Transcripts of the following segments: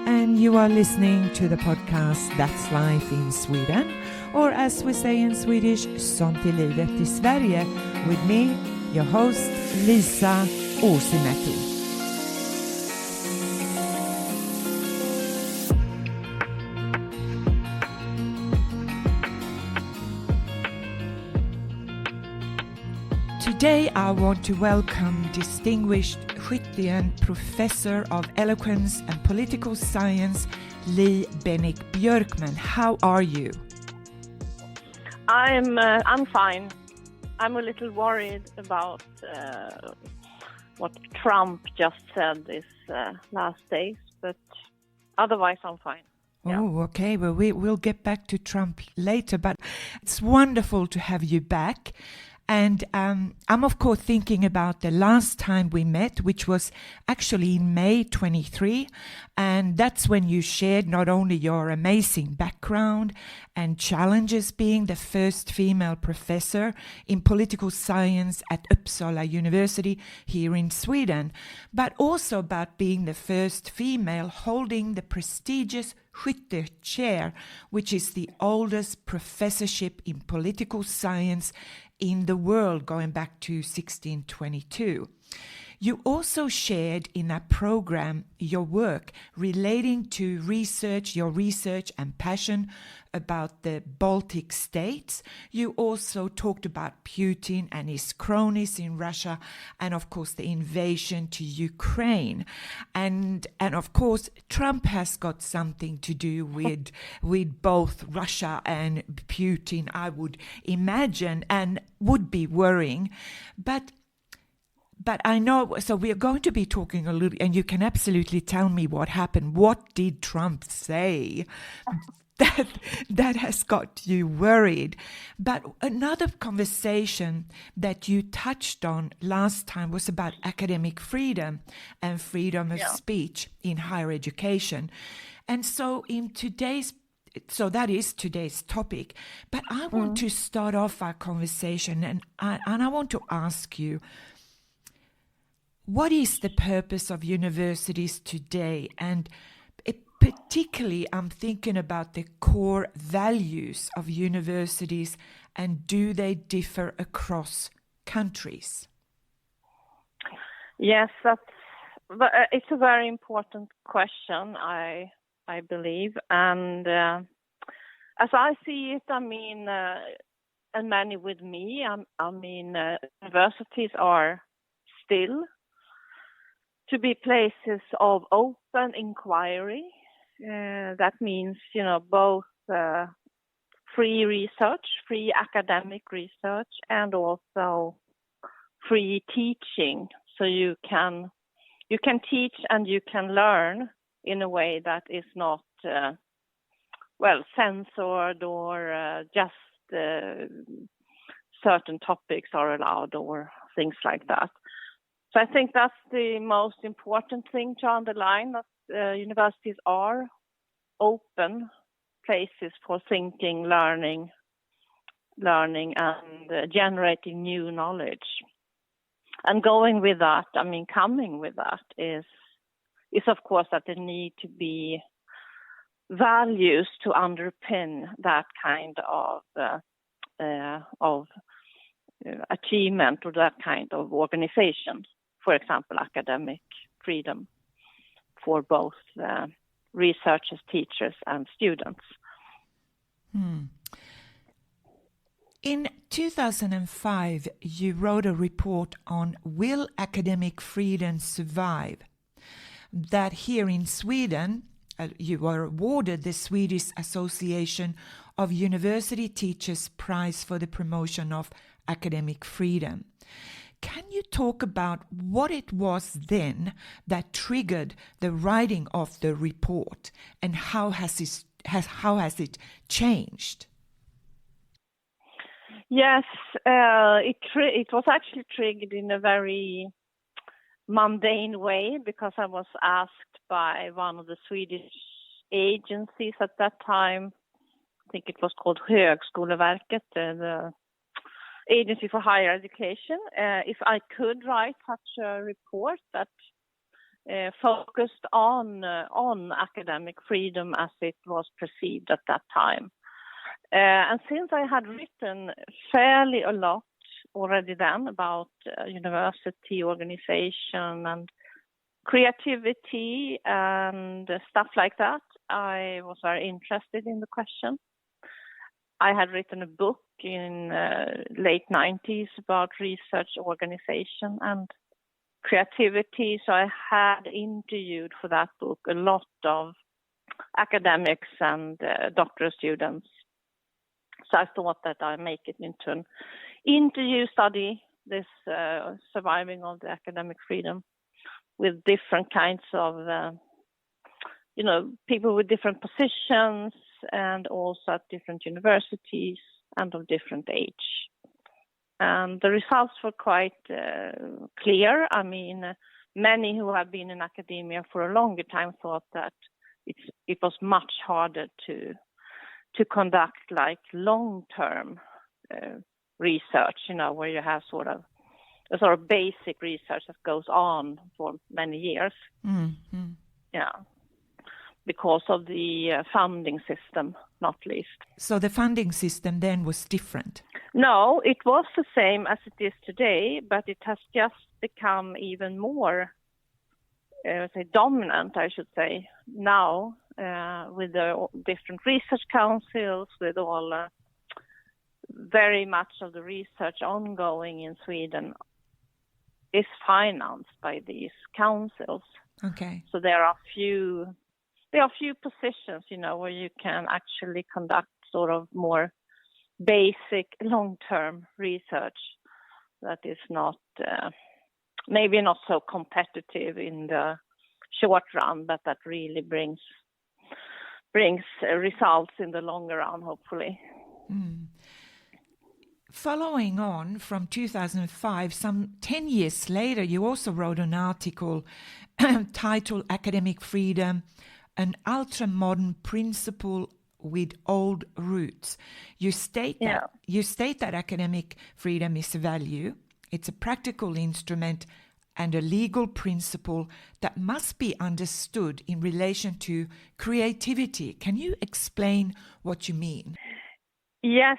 And you are listening to the podcast That's Life in Sweden, or as we say in Swedish, Sånt, livet i Sverige, with me, your host, Lisa Uusimäki. Today I want to welcome distinguished Skyttean professor of Eloquence and political science, Bennich-Björkman. How are you? I'm fine. I'm a little worried about what Trump just said this last days, but otherwise I'm fine. Yeah. Oh, okay. Well, we'll get back to Trump later, but it's wonderful to have you back. And I'm, of course, thinking about the last time we met, which was actually in May 23. And that's when you shared not only your amazing background and challenges being the first female professor in political science at Uppsala University here in Sweden, but also about being the first female holding the prestigious Skytte chair, which is the oldest professorship in political science in the world, going back to 1622. You also shared in that program your work relating to your research and passion about the Baltic states. You also talked about Putin and his cronies in Russia, and of course the invasion to Ukraine. And of course Trump has got something to do with both Russia and Putin, I would imagine, and would be worrying. But I know, so we are going to be talking a little, and you can absolutely tell me what happened. What did Trump say that has got you worried? But another conversation that you touched on last time was about academic freedom and freedom of speech in higher education. And so that is today's topic. But I want to start off our conversation, and I want to ask you, what is the purpose of universities today? And particularly, I'm thinking about the core values of universities, and do they differ across countries? Yes, it's a very important question, I believe. And as I see it, and many with me, universities are still to be places of open inquiry. That means, both free research, free academic research, and also free teaching. So you can teach and you can learn in a way that is not, censored or just certain topics are allowed or things like that. So I think that's the most important thing to underline, that universities are open places for thinking, learning and generating new knowledge. And coming with that is of course that there need to be values to underpin that kind of achievement or that kind of organization. For example, academic freedom for both researchers, teachers, and students. In 2005, you wrote a report on Will Academic Freedom Survive? That here in Sweden, you were awarded the Swedish Association of University Teachers Prize for the promotion of academic freedom. Can you talk about what it was then that triggered the writing of the report, and how has it changed? Yes, it was actually triggered in a very mundane way, because I was asked by one of the Swedish agencies at that time. I think it was called Högskoleverket, the Agency for Higher Education, if I could write such a report that focused on academic freedom as it was perceived at that time. And since I had written fairly a lot already then about university organization and creativity and stuff like that, I was very interested in the question. I had written a book in late 90s about research organization and creativity, so I had interviewed for that book a lot of academics and doctoral students. So I thought that I make it into an interview study, this surviving of the academic freedom, with different kinds of, people with different positions and also at different universities and of different age. And the results were quite clear. I mean, many who have been in academia for a longer time thought that it was much harder to conduct like long-term research, where you have sort of basic research that goes on for many years. Mm-hmm. Yeah. Because of the funding system, not least. So the funding system then was different? No, it was the same as it is today, but it has just become even more dominant, I should say, now with the different research councils, with all very much of the research ongoing in Sweden is financed by these councils. Okay. So there are few positions, where you can actually conduct sort of more basic long-term research that is not, maybe not so competitive in the short run, but that really brings results in the longer run, hopefully. Mm. Following on from 2005, some 10 years later, you also wrote an article titled Academic Freedom, an ultra-modern principle with old roots. You state that academic freedom is a value, it's a practical instrument and a legal principle that must be understood in relation to creativity. Can you explain what you mean? Yes,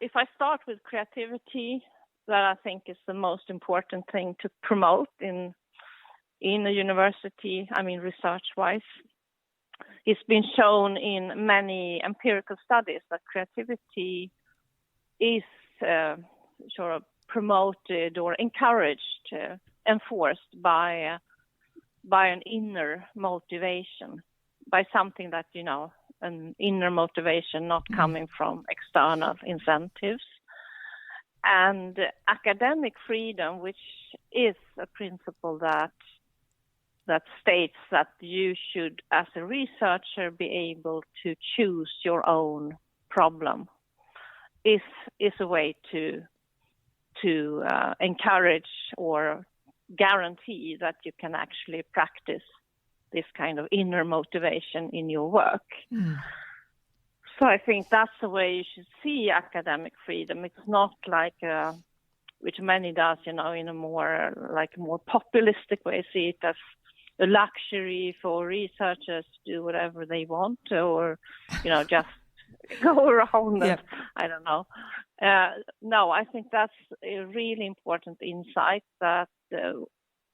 if I start with creativity, that I think is the most important thing to promote in a university, research-wise. It's been shown in many empirical studies that creativity is sort of promoted or encouraged, enforced by an inner motivation, by something that, an inner motivation not coming from external incentives. And academic freedom, which is a principle that states that you should, as a researcher, be able to choose your own problem, is a way to encourage or guarantee that you can actually practice this kind of inner motivation in your work. Mm. So I think that's the way you should see academic freedom. It's not like, which many does, in a more populistic way, see it as a luxury for researchers to do whatever they want, or, just go around and, I don't know. No, I think that's a really important insight that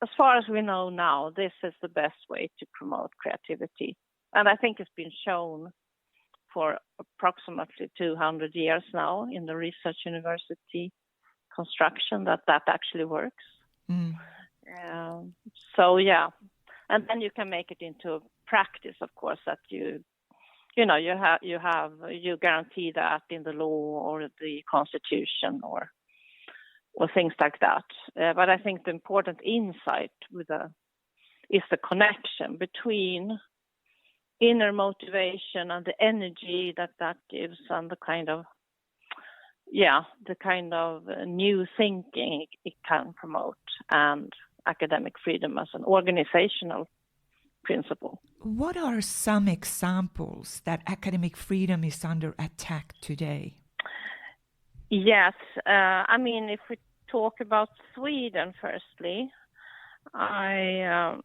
as far as we know now, this is the best way to promote creativity. And I think it's been shown for approximately 200 years now in the research university construction that actually works. Mm. And then you can make it into practice, of course, that you guarantee that in the law or the constitution or things like that. But I think the important insight is the connection between inner motivation and the energy that gives, and the kind of new thinking it can promote, and academic freedom as an organizational principle. What are some examples that academic freedom is under attack today? Yes, I mean, if we talk about Sweden firstly, I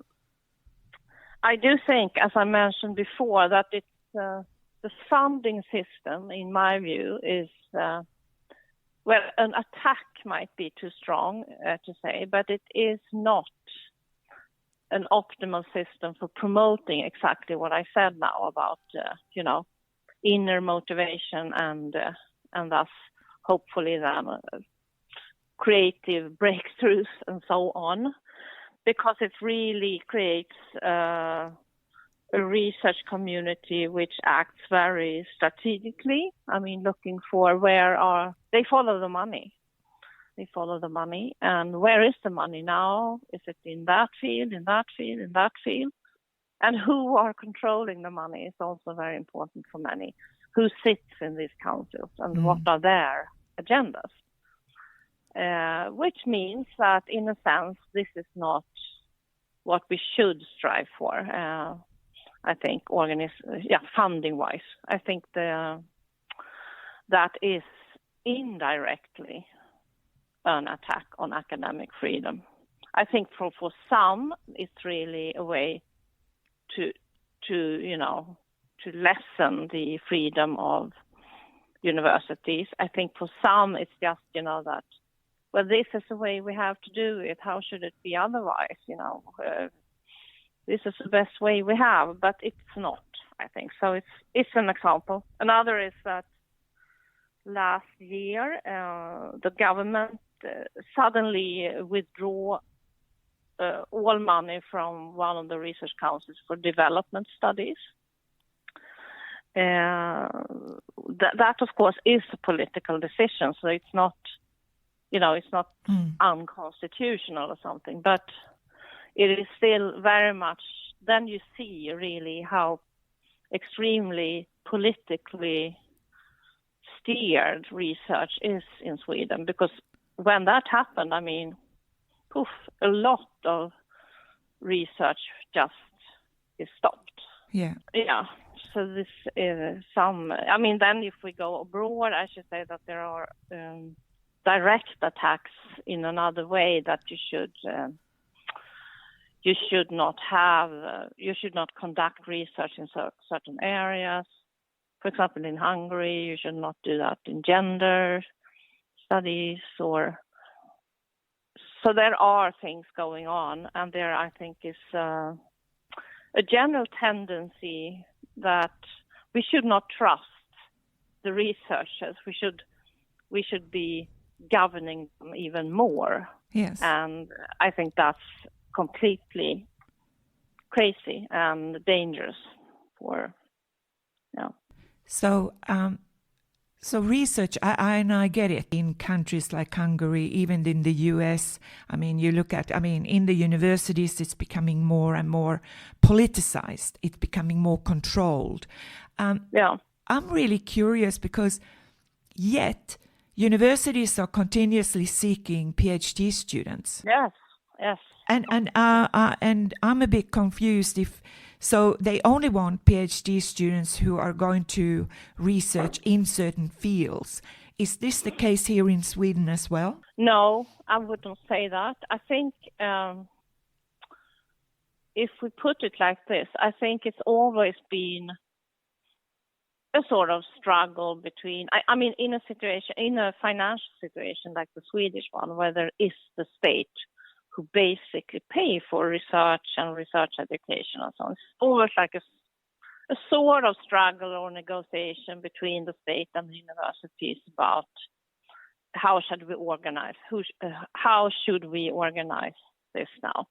do think, as I mentioned before, that it's the funding system, in my view, is well, an attack might be too strong to say, but it is not an optimal system for promoting exactly what I said now about inner motivation and thus hopefully then creative breakthroughs and so on, because it really creates a research community which acts very strategically. I mean, looking for they follow the money. They follow the money. And where is the money now? Is it in that field, in that field, in that field? And who are controlling the money is also very important for many. Who sits in these councils and what are their agendas? Which means that, in a sense, this is not what we should strive for. I think funding-wise, I think that is indirectly an attack on academic freedom. I think for some, it's really a way to lessen the freedom of universities. I think for some, it's just that, well, this is the way we have to do it. How should it be otherwise? This is the best way we have, but it's not, I think. So it's an example. Another is that last year, the government suddenly withdrew all money from one of the research councils for development studies. That of course is a political decision, so it's not, unconstitutional or something, but it is still very much, then you see really how extremely politically steered research is in Sweden, because when that happened, I mean, a lot of research just is stopped. Yeah. Yeah. So this is then if we go abroad, I should say that there are direct attacks in another way, that you should not conduct research in certain areas. For example, in Hungary, you should not do that in gender studies so there are things going on, and there I think is a general tendency that we should not trust the researchers. We should be governing them even more. Yes. And I think that's completely crazy and dangerous for. So research, I get it, in countries like Hungary, even in the US, I mean, in the universities, it's becoming more and more politicized. It's becoming more controlled. I'm really curious because yet universities are continuously seeking PhD students. Yes. And I'm a bit confused so they only want PhD students who are going to research in certain fields. Is this the case here in Sweden as well? No, I wouldn't say that. I think if we put it like this, I think it's always been a sort of struggle between, I mean, in a financial situation like the Swedish one, where there is the state who basically pay for research and research education and so on. It's always like a sort of struggle or negotiation between the state and the universities about how should we organize, how should we organize this now.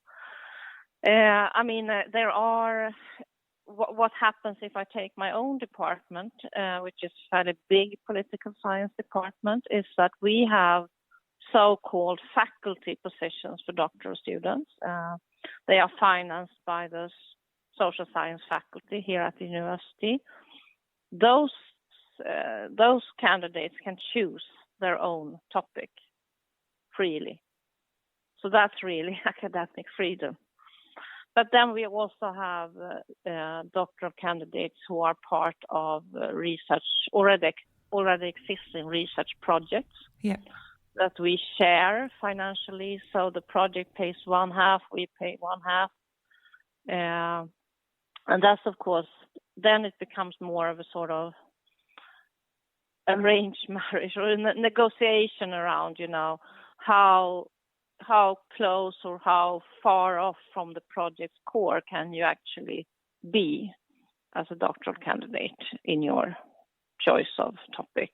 There are, what happens if I take my own department, which is a fairly big political science department, is that we have so-called faculty positions for doctoral students. They are financed by the social science faculty here at the university. Those candidates can choose their own topic freely. So that's really academic freedom. But then we also have doctoral candidates who are part of research, already already existing research projects. Yeah. That we share financially. So the project pays one half, we pay one half. And that's, of course, then it becomes more of a sort of arranged marriage or a negotiation around, how close or how far off from the project's core can you actually be as a doctoral candidate in your choice of topic.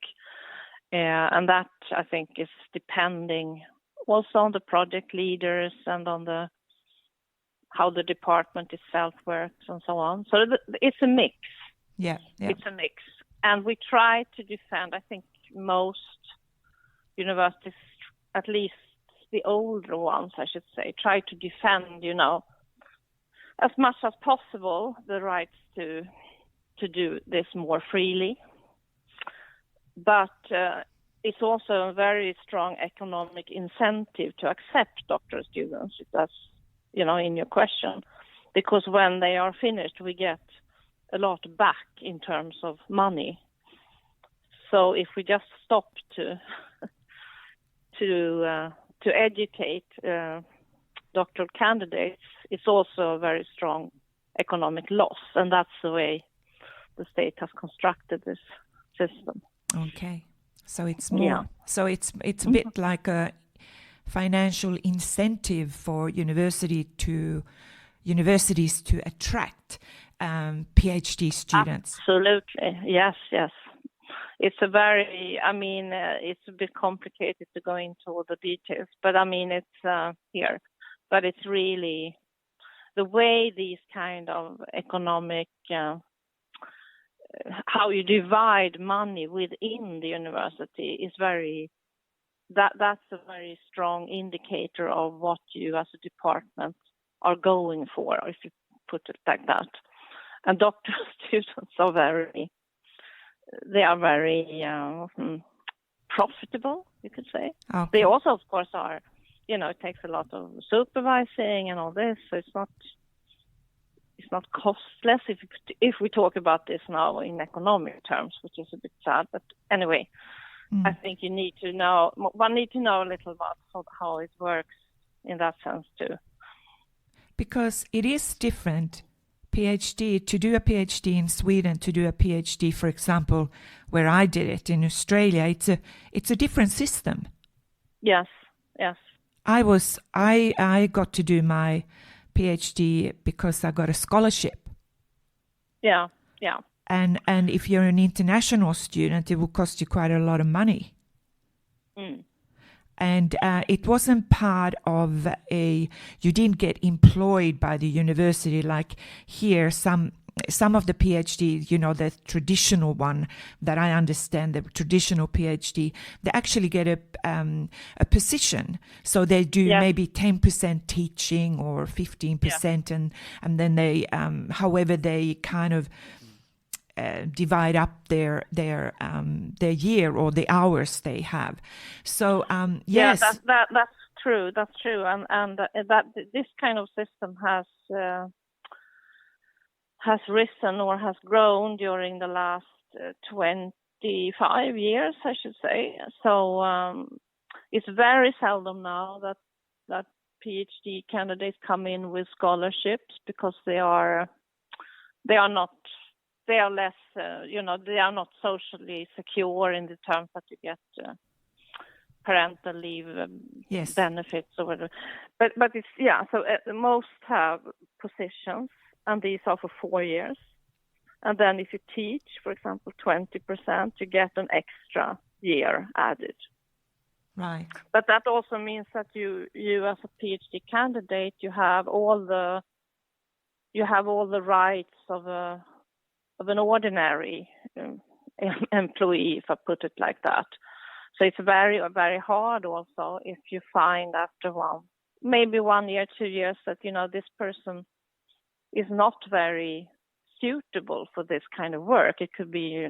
And that, I think, is depending also on the project leaders and on how the department itself works and so on. So it's a mix. Yeah. It's a mix. And we try to defend, I think most universities, at least the older ones, I should say, try to defend, as much as possible the rights to do this more freely. But it's also a very strong economic incentive to accept doctoral students, if that's, in your question. Because when they are finished, we get a lot back in terms of money. So if we just stop to educate doctoral candidates, it's also a very strong economic loss. And that's the way the state has constructed this system. Okay, so it's more. Yeah. So it's a bit like a financial incentive for universities to attract PhD students. Absolutely, yes. It's it's a bit complicated to go into all the details, but it's here. But it's really the way these kind of economic how you divide money within the university is that's a very strong indicator of what you as a department are going for, if you put it like that. And doctoral students are very profitable, you could say. Okay. They also, of course, are, it takes a lot of supervising and all this, so it's not costless if we talk about this now in economic terms, which is a bit sad. But anyway, I think one need to know a little about how it works in that sense too. Because it is different, to do a PhD in Sweden, to do a PhD, for example, where I did it in Australia, it's a different system. Yes. I got to do my PhD because I got a scholarship. Yeah. And if you're an international student, it will cost you quite a lot of money. And it wasn't part of you didn't get employed by the university like here. Some of the PhD, the traditional one that I understand, the traditional PhD, they actually get a position. So they do maybe 10% teaching or 15%, and then they, however they kind of divide up their year or the hours they have. So yes, that's true. That's true, and that this kind of system has risen or has grown during the last 25 years, I should say. So it's very seldom now that PhD candidates come in with scholarships because they are less, they are not socially secure in the terms that you get parental leave benefits or whatever. But it's, so most have positions, and these are for 4 years. And then if you teach, for example, 20%, you get an extra year added. Right. But that also means that you as a PhD candidate, you have all the rights of an ordinary employee, if I put it like that. So it's very, very hard also if you find after maybe 1 year, 2 years that, this person is not very suitable for this kind of work. It could be,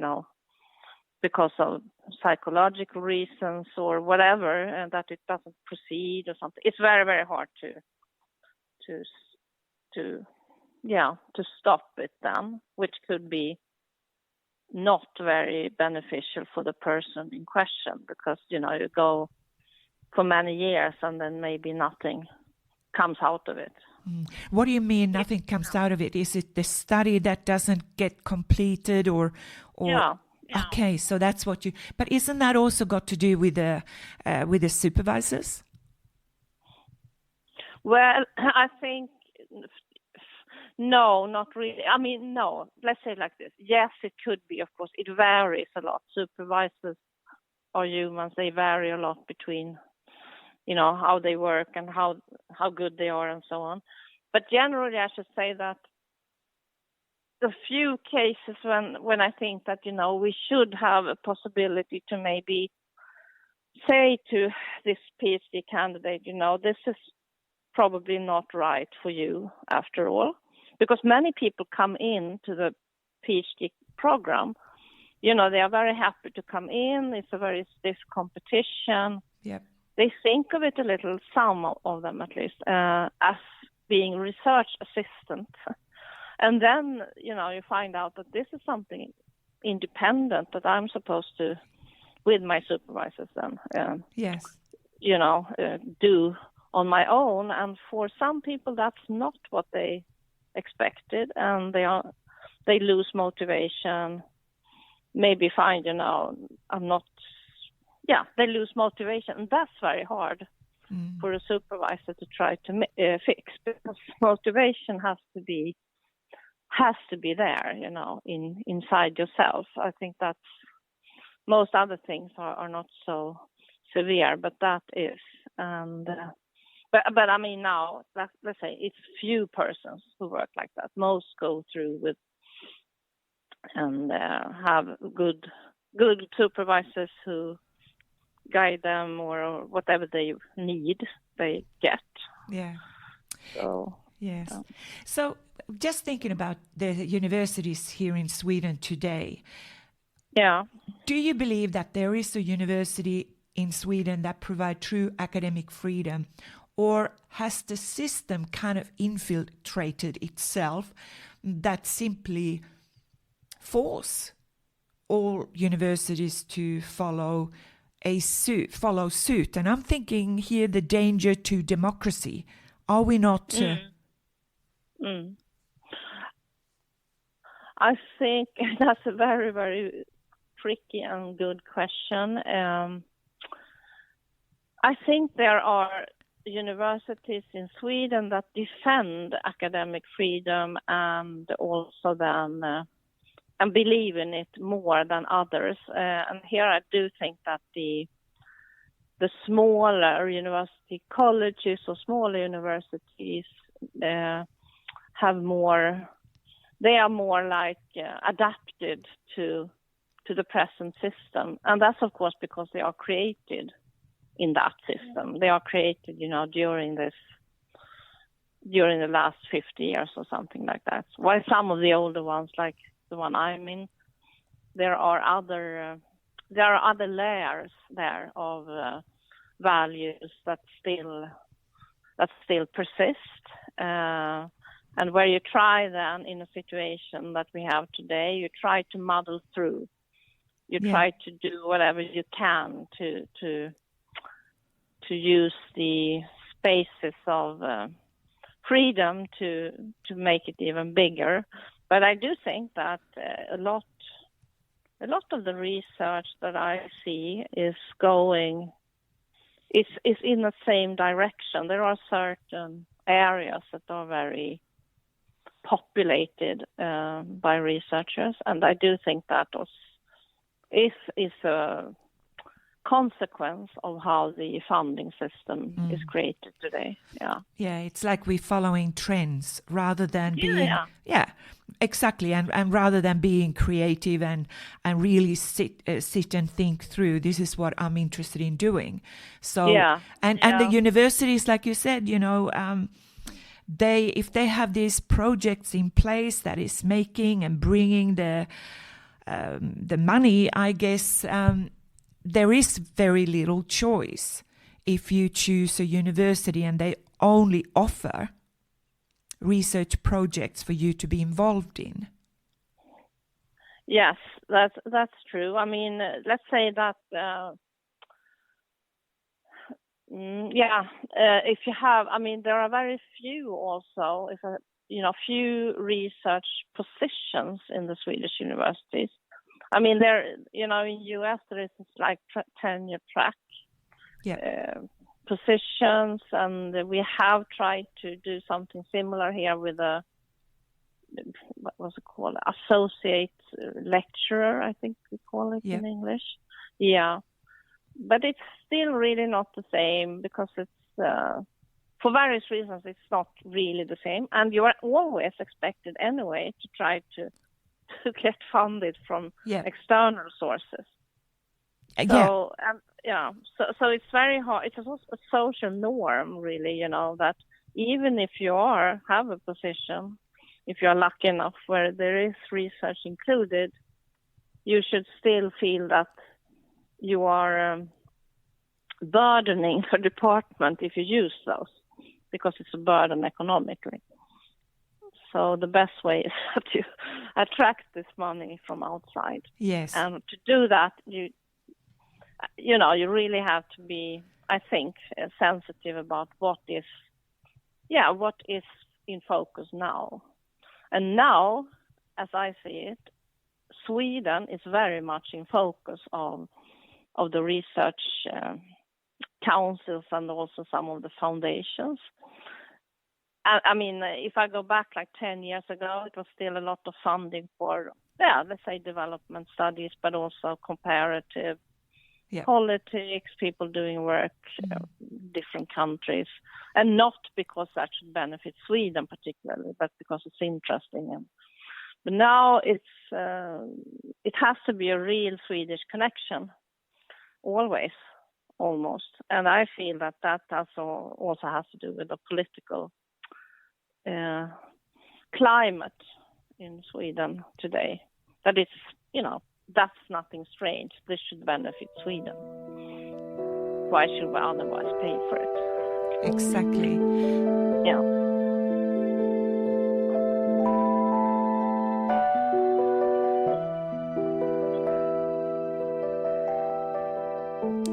because of psychological reasons or whatever, and that it doesn't proceed or something. It's very, very hard to stop it then, which could be not very beneficial for the person in question, because you go for many years and then maybe nothing comes out of it. What do you mean nothing comes out of it? Is it the study that doesn't get completed, or Yeah. Okay, so that's what you. But isn't that also got to do with the supervisors? Well, I think no, not really. I mean, no. Let's say it like this. Yes, it could be. Of course, it varies a lot. Supervisors are humans. They vary a lot between, how they work and how good they are and so on. But generally, I should say that the few cases when I think that, we should have a possibility to maybe say to this PhD candidate, this is probably not right for you after all, because many people come in to the PhD program, they are very happy to come in. It's a very stiff competition. Yep. They think of it a little, some of them at least, as being research assistant. And then, you find out that this is something independent that I'm supposed to, with my supervisors then, yes, do on my own. And for some people, that's not what they expected, and they lose motivation. Maybe find, they lose motivation, and that's very hard for a supervisor to try to fix, because motivation has to be there, inside yourself. I think that's, most other things are not so severe, but that is. And but I mean, now let's say it's few persons who work like that. Most go through with and have good supervisors who guide them, or whatever they need, they get. Yeah. So yes. So just thinking about the universities here in Sweden today. Yeah. Do you believe that there is a university in Sweden that provide true academic freedom, or has the system kind of infiltrated itself that simply force all universities to follow suit? And I'm thinking here the danger to democracy. Are we not? I think that's a very, very tricky and good question. I think there are universities in Sweden that defend academic freedom and also then and believe in it more than others. And here I do think that the smaller university colleges or smaller universities have more. They are more like adapted to the present system, and that's of course because they are created in that system. They are created, during the last 50 years or something like that. While some of the older ones, like the one I'm in, there are other layers there of values that still persist. And where you try then, in a situation that we have today, you try to muddle through. You try to do whatever you can to use the spaces of freedom to make it even bigger. But I do think that a lot of the research that I see is in the same direction. There are certain areas that are very populated by researchers, and I do think that is a consequence of how the funding system is created today. Yeah, it's like we're following trends rather than being exactly, and rather than being creative and really sit and think through, this is what I'm interested in doing. So and the universities, like you said, if they have these projects in place that is making and bringing the money, I guess there is very little choice if you choose a university and they only offer research projects for you to be involved in. Yes, that's true. I mean, let's say that. If you have, I mean, there are very few also, few research positions in the Swedish universities. I mean, in US there is this like tenure track positions, and we have tried to do something similar here with what was it called? Associate lecturer, I think we call it in English. Yeah. But it's still really not the same because it's, for various reasons, it's not really the same. And you are always expected anyway to try to get funded from external sources. So it's very hard. It's also a social norm, really, that even if you have a position, if you're lucky enough where there is research included, you should still feel that you are burdening the department if you use those, because it's a burden economically. So the best way is to attract this money from outside. Yes. And to do that, you really have to be, I think, sensitive about what is in focus now. And now, as I see it, Sweden is very much in focus of the research councils and also some of the foundations. I mean, if I go back like 10 years ago, it was still a lot of funding for, let's say development studies, but also comparative politics, people doing work, different countries, and not because that should benefit Sweden particularly, but because it's interesting. But now it has to be a real Swedish connection, always, almost. And I feel that also has to do with the political climate in Sweden today. That it's, that's nothing strange. This should benefit Sweden. Why should we otherwise pay for it? Exactly. Yeah.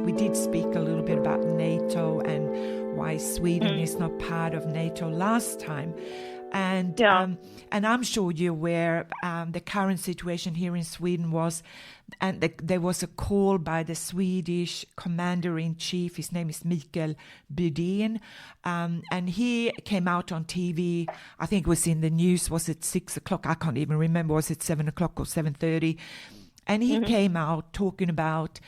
We did speak a little bit about NATO and why Sweden is not part of NATO last time. And I'm sure you're aware the current situation here in Sweden was, and there was a call by the Swedish commander-in-chief, his name is Bennich-Björkman, and he came out on TV, I think it was in the news, was it 6 o'clock? I can't even remember, was it 7 o'clock or 7:30? And he came out talking about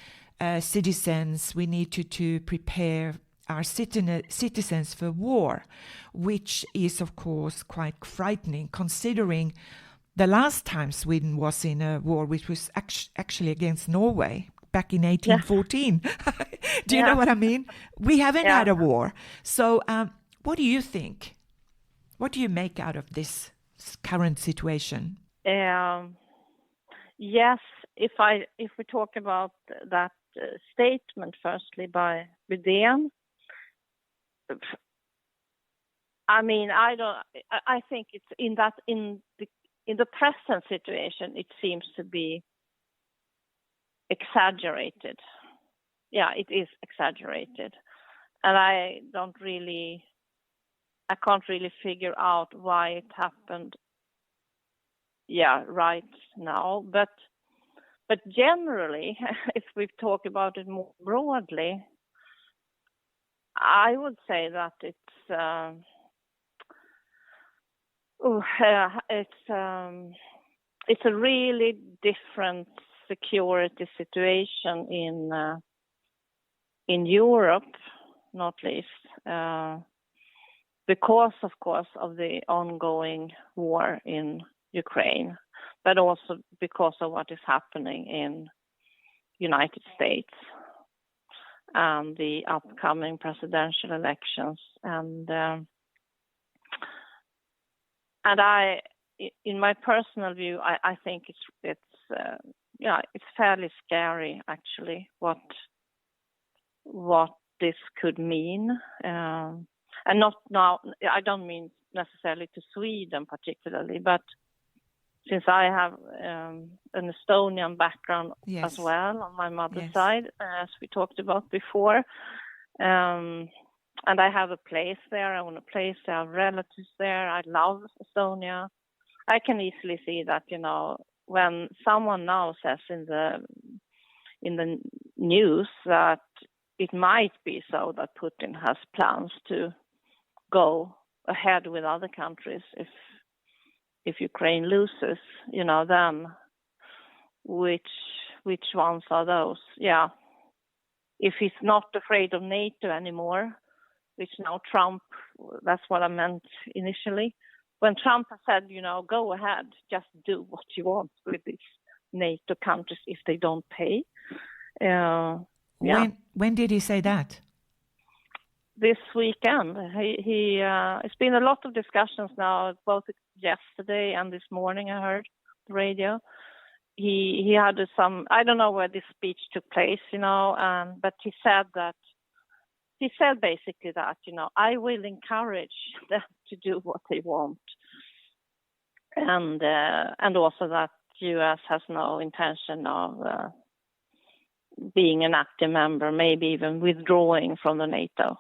citizens, we need to prepare our citizens for war, which is, of course, quite frightening, considering the last time Sweden was in a war, which was actually against Norway back in 1814. Do you know what I mean? We haven't had a war. So what do you think? What do you make out of this current situation? Yes, if we talk about that statement firstly by Bydén, I mean, I think it's in the present situation, it seems to be exaggerated. Yeah, it is exaggerated. And I can't really figure out why it happened. Yeah, right now. But generally, if we talk about it more broadly, I would say that it's a really different security situation in Europe, not least, because, of course, of the ongoing war in Ukraine, but also because of what is happening in United States and the upcoming presidential elections. And I, in my personal view, I think it's fairly scary actually what this could mean, and not now. I don't mean necessarily to Sweden particularly, but since I have an Estonian background as well on my mother's side, as we talked about before. And I have a place there. I own a place there. I have relatives there. I love Estonia. I can easily see that, when someone now says in the news that it might be so that Putin has plans to go ahead with other countries if Ukraine loses, then which ones are those? Yeah. If he's not afraid of NATO anymore, which now Trump, that's what I meant initially. When Trump said, go ahead, just do what you want with these NATO countries if they don't pay. When did he say that? This weekend. It's been a lot of discussions now, both yesterday and this morning. I heard the radio. He had some. I don't know where this speech took place, but he said basically that I will encourage them to do what they want, and also that U.S. has no intention of being an active member, maybe even withdrawing from the NATO.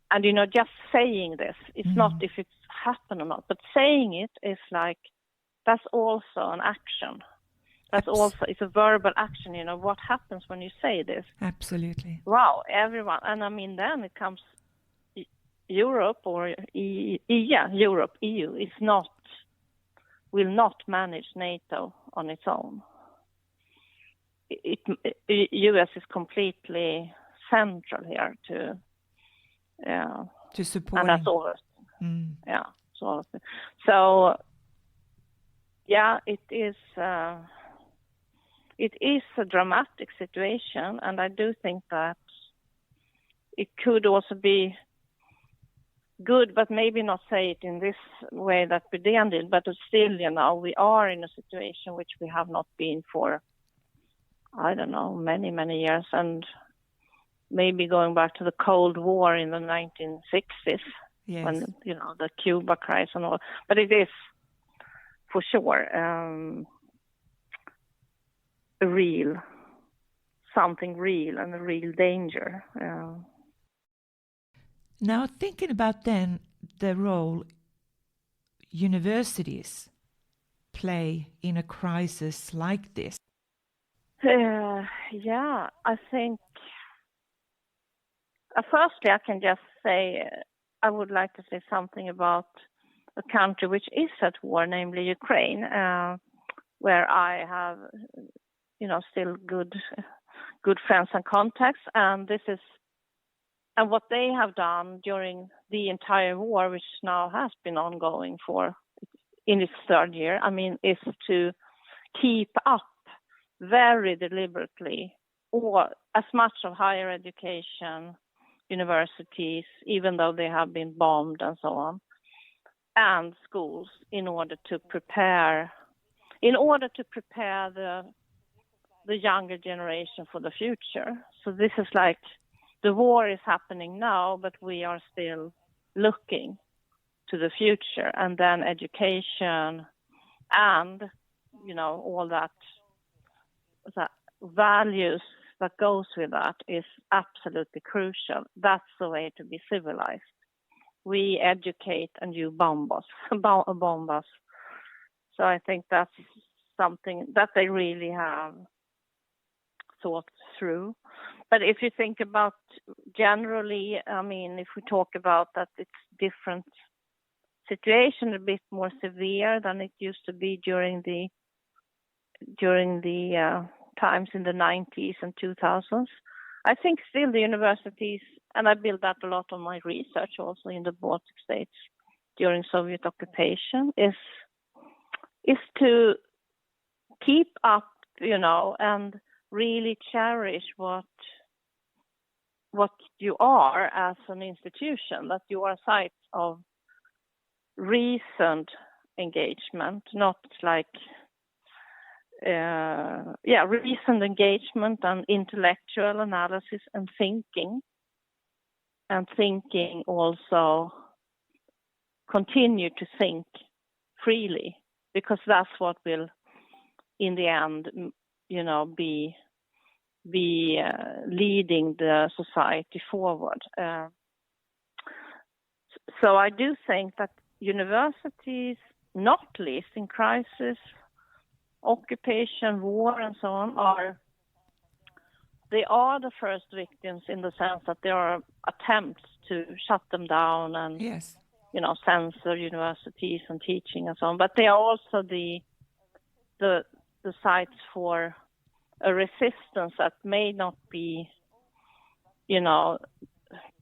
And, just saying this, it's not if it's happened or not, but saying it is like, that's also an action. It's a verbal action, what happens when you say this? Absolutely. Wow, everyone. And I mean, then it comes Europe or Europe, EU will not manage NATO on its own. US is completely central here to support, and that's all. So it is a dramatic situation, and I do think that it could also be good, but maybe not say it in this way that Biden did, but still, we are in a situation which we have not been for, I don't know, many, many years, and maybe going back to the Cold War in the 1960s, when, the Cuba crisis and all. But it is, for sure, something real and a real danger. Now, thinking about then the role universities play in a crisis like this. I think, firstly, I can just say, I would like to say something about a country which is at war, namely Ukraine, where I have, still good friends and contacts, and what they have done during the entire war, which now has been ongoing in its third year, is to keep up very deliberately or as much of higher education, universities, even though they have been bombed and so on, and schools in order to prepare the younger generation for the future. So this is like the war is happening now, but we are still looking to the future, and then education and all that values that goes with that is absolutely crucial. That's the way to be civilized. We educate and you bomb us. So I think that's something that they really have thought through. But if you think about generally, if we talk about that, it's different situation, a bit more severe than it used to be during the times in the 90s and 2000s. I think still the universities, and I build that a lot on my research also in the Baltic states during Soviet occupation, is to keep up, and really cherish what you are as an institution, that you are a site of reasoned engagement, not like reasoned engagement and intellectual analysis and thinking also continue to think freely, because that's what will, in the end, be leading the society forward. So I do think that universities, not least in crisis, occupation, war, and so on, they are the first victims in the sense that there are attempts to shut them down and Yes. Censor universities and teaching and so on. But they are also the sites for a resistance that may not be,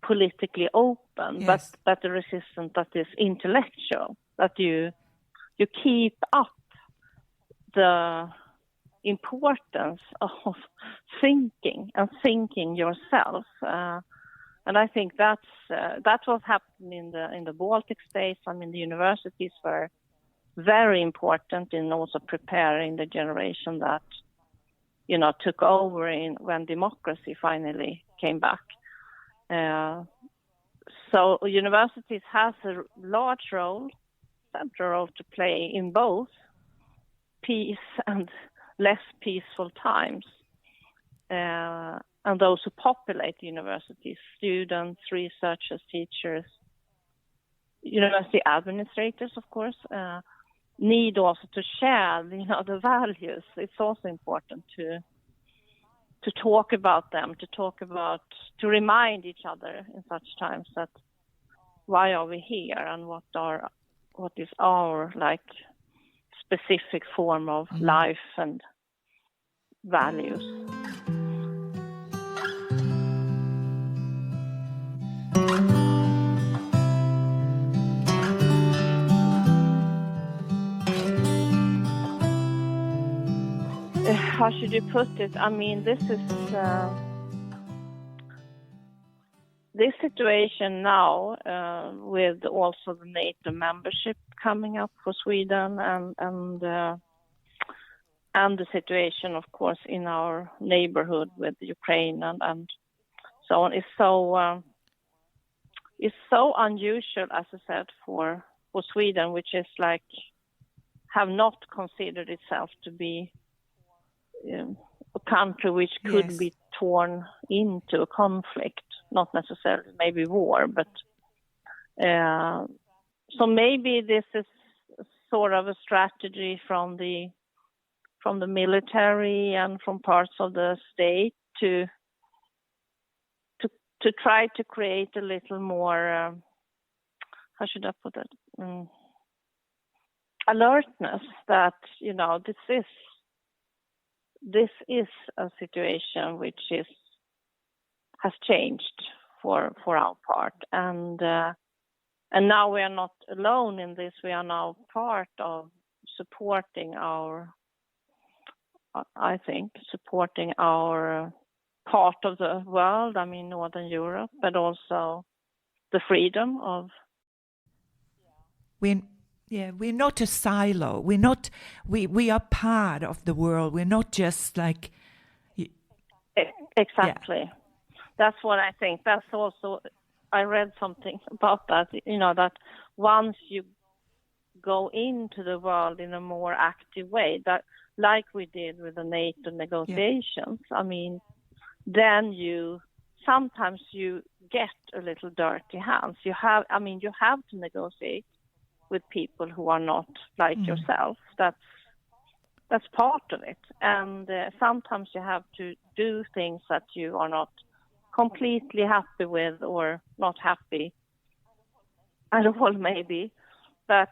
politically open, Yes. but a resistance that is intellectual, that you keep up the importance of thinking yourself. And I think that's what happened in the Baltic states. I mean, the universities were very important in also preparing the generation that, took over when democracy finally came back. So universities has a large role, central role to play in both peace and less peaceful times. And those who populate universities, students, researchers, teachers, university administrators, of course, need also to share, the values. It's also important to talk about them, to remind each other in such times that why are we here and what is our specific form of life and values. How should you put it? I mean, this situation now with also the NATO membership coming up for Sweden and the situation, of course, in our neighborhood with Ukraine and so on is so unusual, as I said, for Sweden, which is have not considered itself to be a country which could be torn into a conflict, not necessarily maybe war, but so maybe this is sort of a strategy from the military and from parts of the state to try to create a little more how should I put it, alertness that this is a situation which has changed for our part, and now we are not alone in this. We are now part of supporting our part of the world. I mean, Northern Europe, but also the freedom of. We're not a silo. We are part of the world. We're not just Exactly. Yeah. That's what I think. That's also, I read something about that, that once you go into the world in a more active way, that like we did with the NATO negotiations, I mean, then sometimes you get a little dirty hands. You have to negotiate with people who are not like yourself. That's part of it. And sometimes you have to do things that you are not completely happy with or not happy at all, maybe. But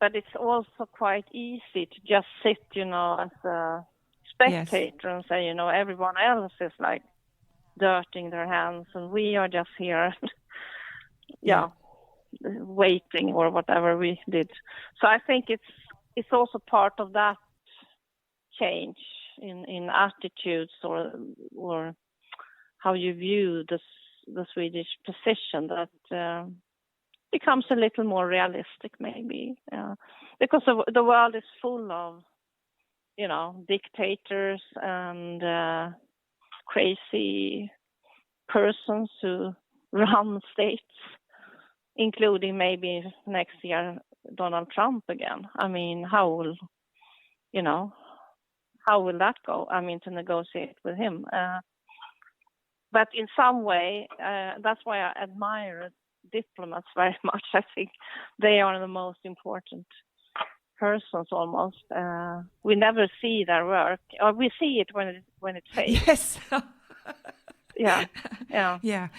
it's also quite easy to just sit, as a spectator and say, everyone else is dirtying their hands and we are just here, waiting or whatever we did. So I think it's also part of that change in attitudes or how you view the Swedish position that becomes a little more realistic, maybe, because the world is full of, dictators and crazy persons who run states, including maybe next year Donald Trump again. I mean, how will that go? I mean, to negotiate with him. But in some way, that's why I admire diplomats very much. I think they are the most important persons almost. We never see their work, or we see it when it fails. Yes. Yeah. Yeah.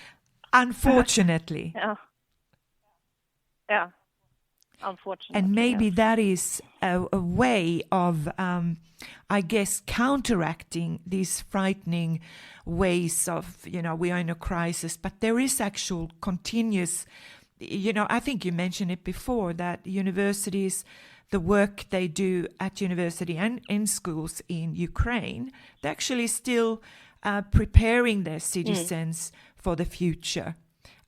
Unfortunately. Yeah. Unfortunately. And maybe yes. that is a way of, I guess, counteracting these frightening ways of, we are in a crisis, but there is actual continuous, I think you mentioned it before, that universities, the work they do at university and in schools in Ukraine, they're actually still preparing their citizens for the future.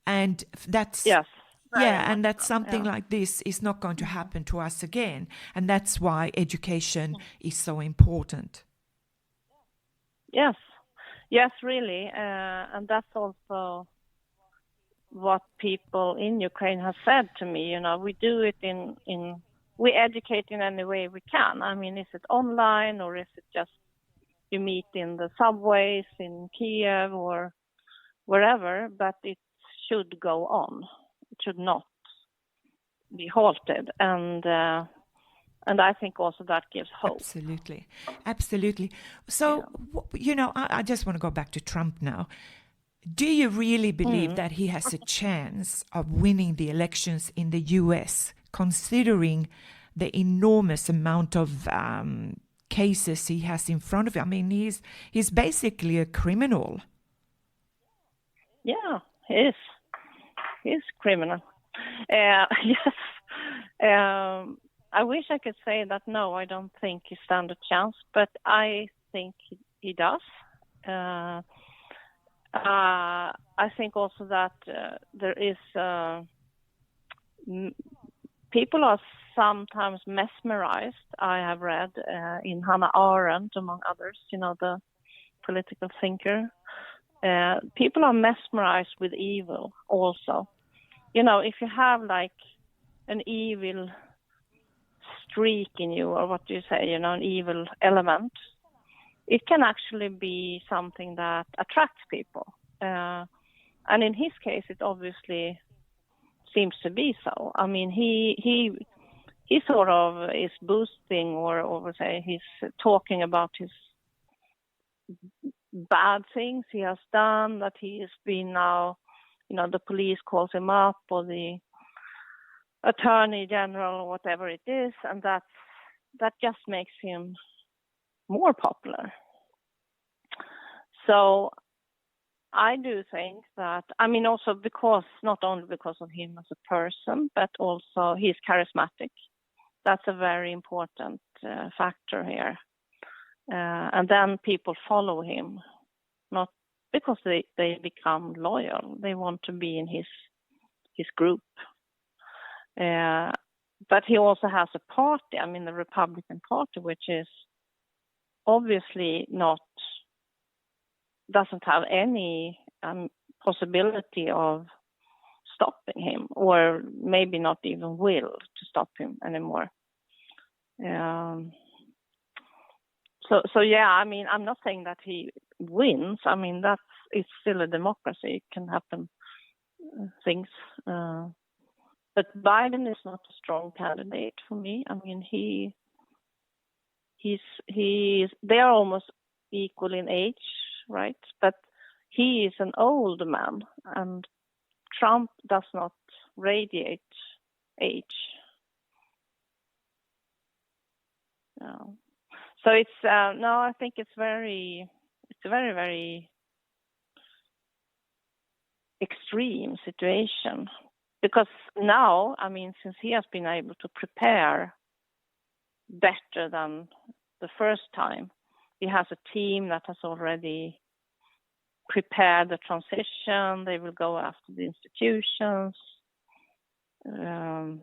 And that's... Yes. Yeah, and that something like this is not going to happen to us again. And that's why education is so important. Yes, really. And that's also what people in Ukraine have said to me. We do it we educate in any way we can. I mean, is it online or is it just you meet in the subways in Kiev or wherever, but it should go on. It should not be halted, and I think also that gives hope. Absolutely. So, I just want to go back to Trump now. Do you really believe that he has a chance of winning the elections in the U.S., considering the enormous amount of cases he has in front of him? I mean, he's basically a criminal. Yeah, he is. He's criminal. Yes. I wish I could say that no, I don't think he stands a chance, but I think he does. I think also that there is people are sometimes mesmerized. I have read in Hannah Arendt, among others, the political thinker. People are mesmerized with evil also. If you have like an evil streak in you, or what do you say, an evil element, it can actually be something that attracts people. And in his case, it obviously seems to be so. I mean, he sort of is boosting or say he's talking about his bad things he has done, that he has been now, the police calls him up, or the attorney general, or whatever it is, and that just makes him more popular. So I do think that, I mean, also not only because of him as a person, but also he's charismatic. That's a very important factor here. And then people follow him, not because they become loyal. They want to be in his group. But he also has a party, I mean, the Republican Party, which is obviously doesn't have any possibility of stopping him, or maybe not even will to stop him anymore. So yeah, I mean, I'm not saying that he wins. I mean, it's still a democracy. It can happen things. But Biden is not a strong candidate for me. I mean, they are almost equal in age, right? But he is an old man, and Trump does not radiate age. So it's I think it's a very, very extreme situation, because now, I mean, since he has been able to prepare better than the first time, he has a team that has already prepared the transition. They will go after the institutions. A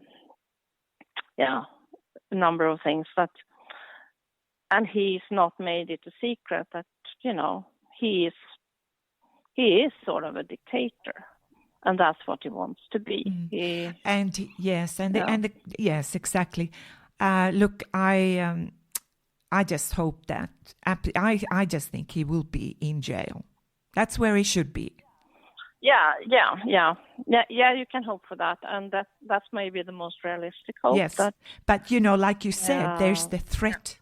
number of things and he's not made it a secret that, he is sort of a dictator. and that's what he wants to be. Yes, exactly. Look, I just hope that I just think he will be in jail. That's where he should be. Yeah. You can hope for that, and that's maybe the most realistic hope. Yes, but like you said, there's the threat.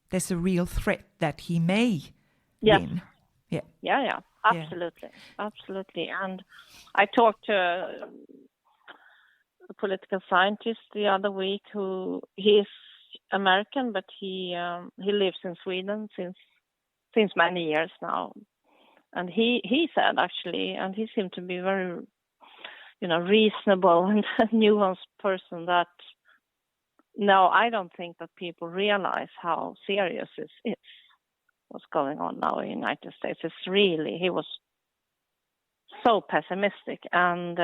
There's a real threat that he may win. Yeah, absolutely. And I talked to a political scientist the other week he's American, but he lives in Sweden since many years now. And he said, actually, and he seemed to be very, reasonable and nuanced person, that no, I don't think that people realize how serious this is, what's going on now in the United States. It's really, he was so pessimistic. And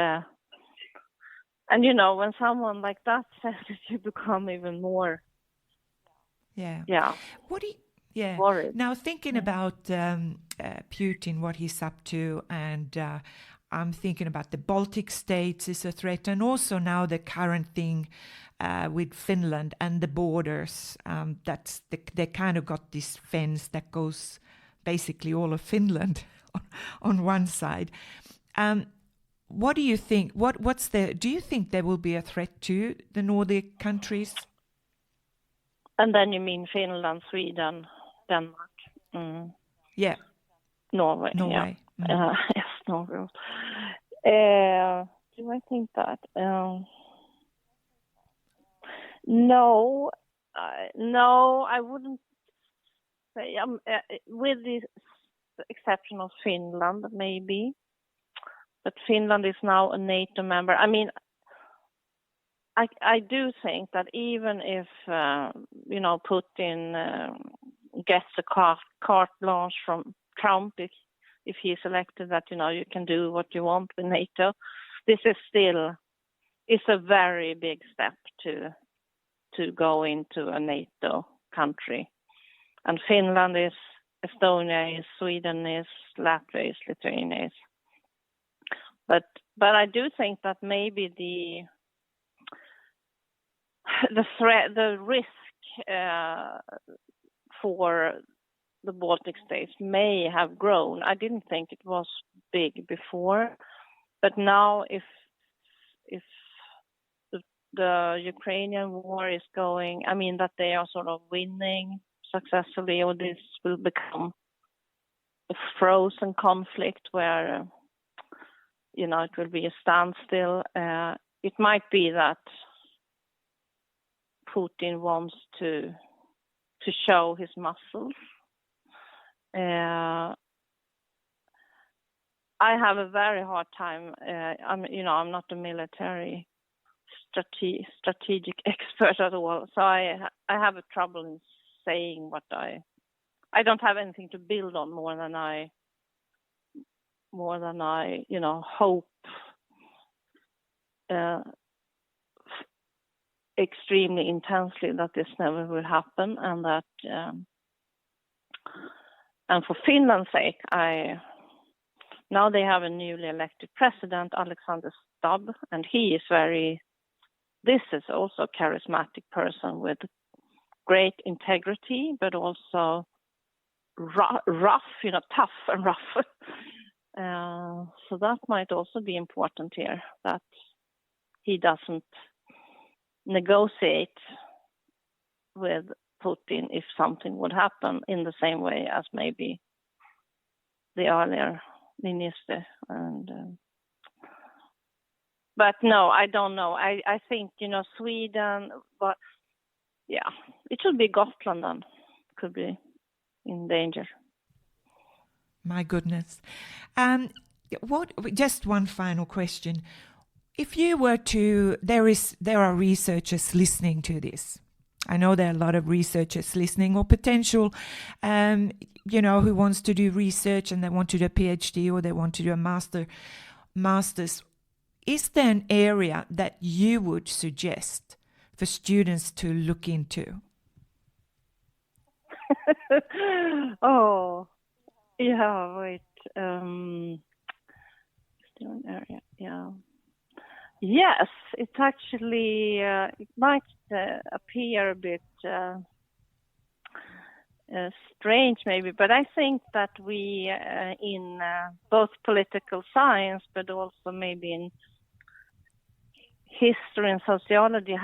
when someone like that says it, you become even more worried. Now thinking about Putin, what he's up to, and I'm thinking about the Baltic states is a threat, and also now the current thing with Finland and the borders. That's they kind of got this fence that goes basically all of Finland on one side. What do you think? Do you think there will be a threat to the Nordic countries? And then you mean Finland, Sweden, Denmark? Yeah. Norway. Yeah. Yes, Norway. Do I think that? No, I wouldn't say. With the exception of Finland, maybe. But Finland is now a NATO member. I mean, I do think that even if Putin gets a carte blanche from Trump, if he's elected, that you can do what you want with NATO, this is still a very big step to go into a NATO country. And Finland is, Estonia is, Sweden is, Latvia is, Lithuania is. But I do think that maybe the threat, the risk for the Baltic states may have grown. I didn't think it was big before, but now if the Ukrainian war is going, I mean that they are sort of winning successfully, or this will become a frozen conflict where it will be a standstill. It might be that Putin wants to show his muscles. I have a very hard time. I'm not a military strategic expert at all, so I have a trouble in saying what I don't have anything to build on more than I hope extremely intensely that this never will happen, and that and for Finland's sake, now they have a newly elected president, Alexander Stubb, and this is also a charismatic person with great integrity, but also rough, tough and rough. So that might also be important here, that he doesn't negotiate with Putin if something would happen, in the same way as maybe the earlier minister. But no, I don't know. I think, Sweden, but yeah, it should be Gotland then, could be in danger. My goodness. Just one final question. If you were to, there are researchers listening to this. I know there are a lot of researchers listening, or potential, who wants to do research and they want to do a PhD or they want to do a master's. Is there an area that you would suggest for students to look into? Oh, yeah, wait. Different area, yeah. Yes, it's actually, it might appear a bit strange maybe, but I think that we in both political science, but also maybe in history and sociology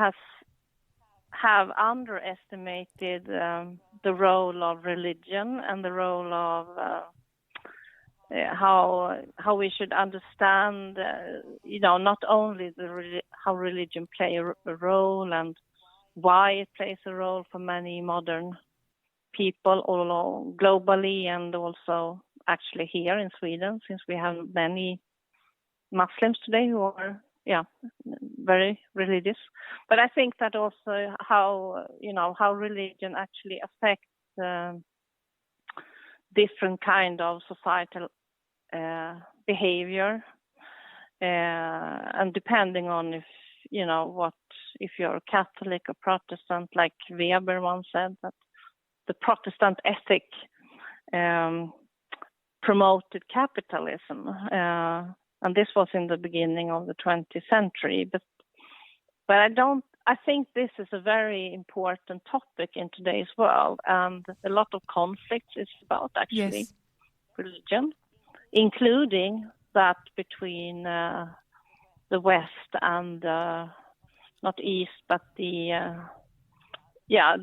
have underestimated the role of religion and the role of how we should understand, not only how religion play a role and why it plays a role for many modern people all globally, and also actually here in Sweden, since we have many Muslims today who are very religious. But I think that also how religion actually affects different kind of societal behavior, and depending on if you're Catholic or Protestant, like Weber once said, that the Protestant ethic promoted capitalism, and this was in the beginning of the 20th century. But I think this is a very important topic in today's world, and a lot of conflicts is about actually religion, including that between the West and not East, but the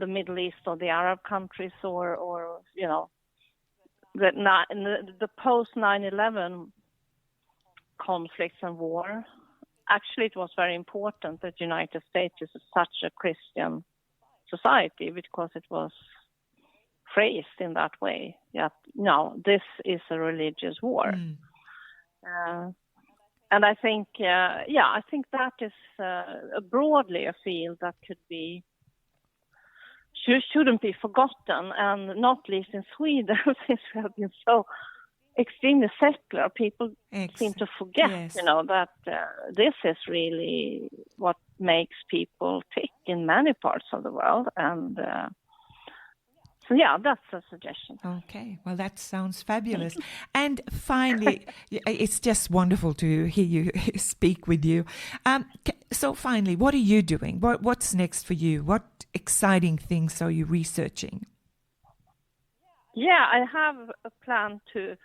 Middle East or the Arab countries, or the post 9/11 conflicts and war. Actually, it was very important that the United States is such a Christian society, because it was phrased in that way. This is a religious war. And I think, I think that is broadly a field that shouldn't be forgotten, and not least in Sweden, since we have been so extremely secular. People seem to forget, that this is really what makes people tick in many parts of the world. And so, that's a suggestion. Okay, well, that sounds fabulous. And finally, it's just wonderful to hear you speak with you. So finally, what are you doing? What's next for you? What exciting things are you researching? Yeah, I have a plan to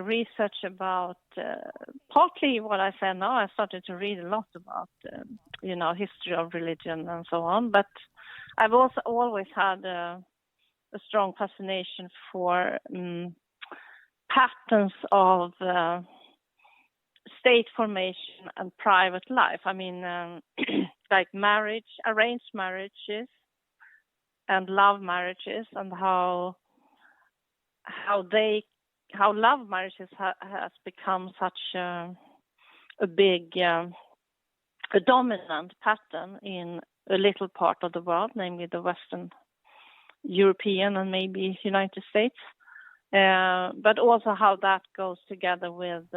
research about partly what I said now. I started to read a lot about, history of religion and so on. But I've also always had a strong fascination for patterns of state formation and private life. I mean, like marriage, arranged marriages and love marriages, and how love marriages has become such a big, a dominant pattern in a little part of the world, namely the Western European and maybe United States. But also how that goes together with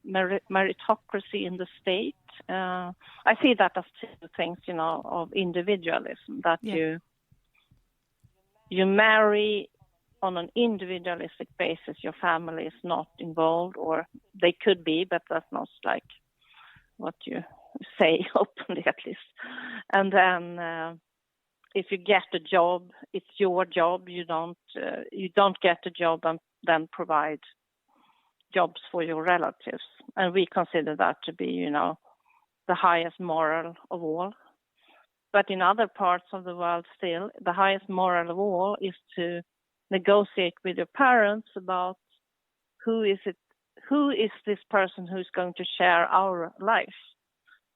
meritocracy in the state. I see that as two things, of individualism, that you marry on an individualistic basis. Your family is not involved, or they could be, but that's not like what you say openly, at least. And then if you get a job, it's your job. You don't get a job and then provide jobs for your relatives. And we consider that to be, the highest moral of all. But in other parts of the world still, the highest moral of all is to negotiate with your parents about who is this person who's going to share our life,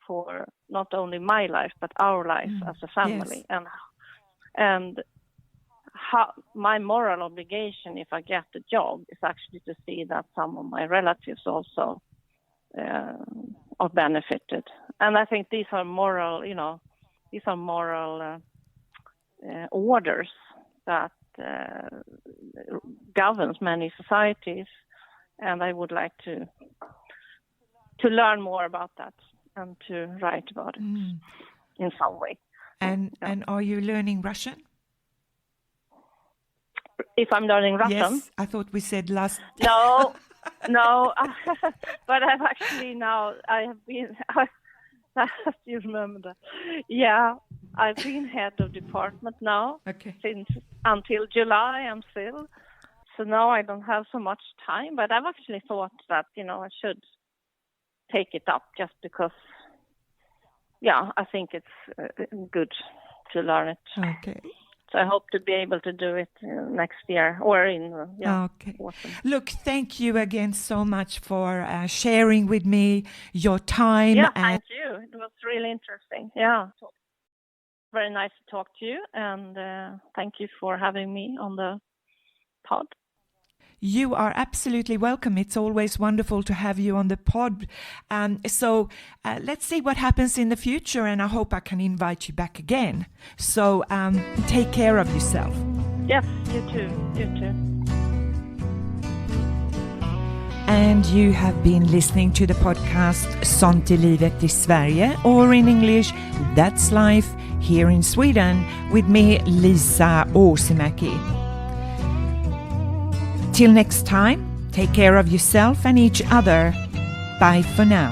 for not only my life but our life as a family. And how my moral obligation, if I get a job, is actually to see that some of my relatives also are benefited. And I think these are moral, orders that governs many societies, and I would like to learn more about that and to write about it in some way. And are you learning Russian? If I'm learning Russian? Yes, I thought we said last. No, No, but I've actually I have been, as you remember that. Yeah, I've been head of department now until July. I'm still. So now I don't have so much time, but I've actually thought that, I should take it up just because, I think it's good to learn it. Okay. So I hope to be able to do it next year or in Okay. autumn. Look, thank you again so much for sharing with me your time. Yeah, thank you. It was really interesting. Yeah. Very nice to talk to you, and thank you for having me on the pod. You are absolutely welcome. It's always wonderful to have you on the pod. So let's see what happens in the future, and I hope I can invite you back again. So take care of yourself. Yes, you too. You too. And you have been listening to the podcast Sånt, livet i Sverige, or in English, That's Life here in Sweden, with me, Lisa Åsimäki. Till next time, take care of yourself and each other. Bye for now.